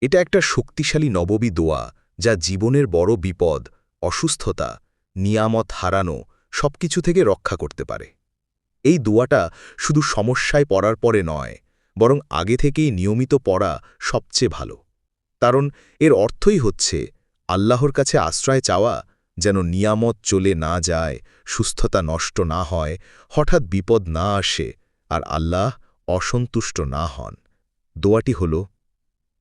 এটা একটা শক্তিশালী নববী দোয়া যা জীবনের বড় বিপদ, অসুস্থতা, নিয়ামত হারানো সবকিছু থেকে রক্ষা করতে পারে। এই দোয়াটা শুধু সমস্যায় পড়ার পরে নয়, বরং আগে থেকেই নিয়মিত পড়া সবচেয়ে ভালো। কারণ এর অর্থই হচ্ছে আল্লাহর কাছে আশ্রয় চাওয়া, যেন নিয়ামত চলে না যায়, সুস্থতা নষ্ট না হয়, হঠাৎ বিপদ না আসে, আর আল্লাহ অসন্তুষ্ট না হন। দোয়াটি হল,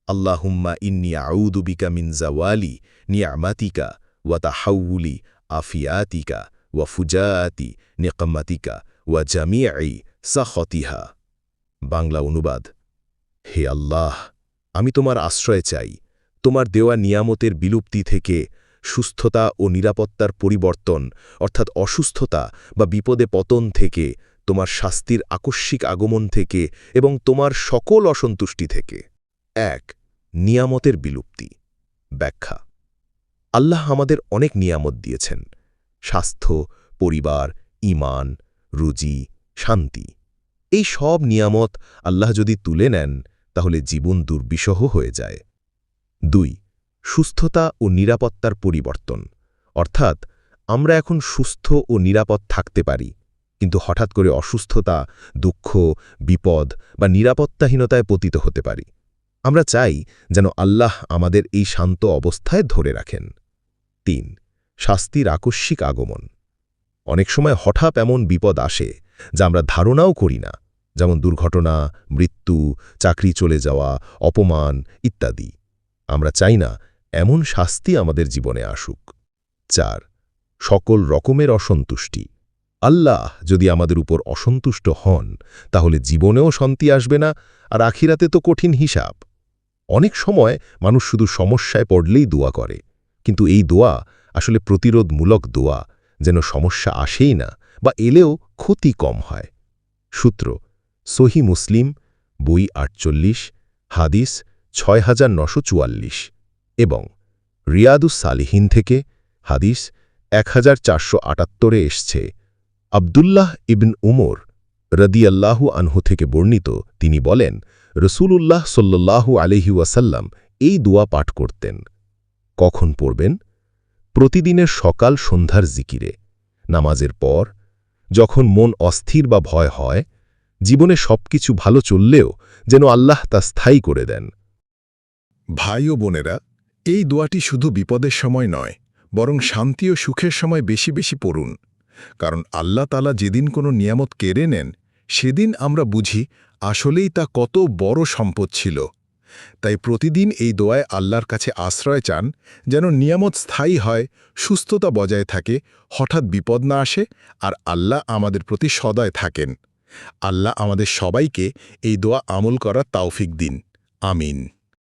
আল্লাহুম্মা ইন্নি আউযু বিকা মিন জাওয়ালি নিয়ামাতিকা ওয়া তাহাউলি আফিয়াতিকা ওয়া ফুজাআতি নিকমাতিকা ওয়া জামিঈ সাখতিহা। বাংলা অনুবাদ: হে আল্লাহ, আমি তোমার আশ্রয় চাই তোমার দেওয়া নিয়ামতের বিলুপ্তি থেকে, সুস্থতা ও নিরাপত্তার পরিবর্তন অর্থাৎ অসুস্থতা বা বিপদে পতন থেকে, তোমার শাস্তির আকস্মিক আগমন থেকে এবং তোমার সকল অসন্তুষ্টি থেকে। ১. নিয়ামতের বিলুপ্তি। ব্যাখ্যা: আল্লাহ আমাদের অনেক নিয়ামত দিয়েছেন: স্বাস্থ্য, পরিবার, ঈমান, রুজি, শান্তি। এই সব নিয়ামত আল্লাহ যদি তুলে নেন, তাহলে জীবন দুর্বিষহ হয়ে যায়। ২. সুস্থতা ও নিরাপত্তার পরিবর্তন, অর্থাৎ আমরা এখন সুস্থ ও নিরাপদ থাকতে পারি, কিন্তু হঠাৎ করে অসুস্থতা, দুঃখ, বিপদ বা নিরাপত্তাহীনতায় পতিত হতে পারি। আমরা চাই যেন আল্লাহ আমাদের এই শান্ত অবস্থায় ধরে রাখেন। ৩. শাস্তির আকস্মিক আগমন। অনেক সময় হঠাৎ এমন বিপদ আসে যা আমরা ধারণাও করি না, যেমন দুর্ঘটনা, মৃত্যু, চাকরি চলে যাওয়া, অপমান ইত্যাদি। আমরা চাই না এমন শাস্তি আমাদের জীবনে আসুক। ৪. সকল রকমের অসন্তুষ্টি। আল্লাহ যদি আমাদের উপর অসন্তুষ্ট হন, তাহলে জীবনেও শান্তি আসবে না, আর আখিরাতে তো কঠিন হিসাব। অনেক সময় মানুষ শুধু সমস্যায় পড়লেই দোয়া করে, কিন্তু এই দোয়া আসলে প্রতিরোধমূলক দোয়া, যেন সমস্যা আসেই না বা এলেও ক্ষতি কম হয়। সূত্র: সহিহ মুসলিম, বই ৪৮, হাদিস ৬৯৪৪ এবং রিয়াদুস সালিহিন থেকে হাদিস ১৪৭৮ এসছে। আবদুল্লাহ ইবন উমর রাদিয়াল্লাহু আনহু থেকে বর্ণিত, তিনি বলেন, রাসূলুল্লাহ সাল্লাল্লাহু আলাইহি ওয়াসাল্লাম এই দোয়া পাঠ করতেন। কখন পড়বেন? প্রতিদিনের সকাল সন্ধ্যার জিকিরে, নামাজের পর, যখন মন অস্থির বা ভয় হয়, জীবনে সবকিছু ভালো চললেও যেন আল্লাহ তা স্থায়ী করে দেন। ভাই ও বোনেরা, এই দোয়াটি শুধু বিপদের সময় নয়, বরং শান্তি ও সুখের সময় বেশি বেশি পড়ুন। কারণ আল্লাহ তাআলা যেদিন কোনো নিয়ামত কেড়ে নেন, সেদিন আমরা বুঝি আসলেই তা কত বড় সম্পদ ছিল। তাই প্রতিদিন এই দোয়ায় আল্লাহর কাছে আশ্রয় চান, যেন নিয়ামত স্থায়ী হয়, সুস্থতা বজায় থাকে, হঠাৎ বিপদ না আসে, আর আল্লাহ আমাদের প্রতি সদয় থাকেন। আল্লাহ আমাদের সবাইকে এই দোয়া আমল করার তৌফিক দিন। আমিন।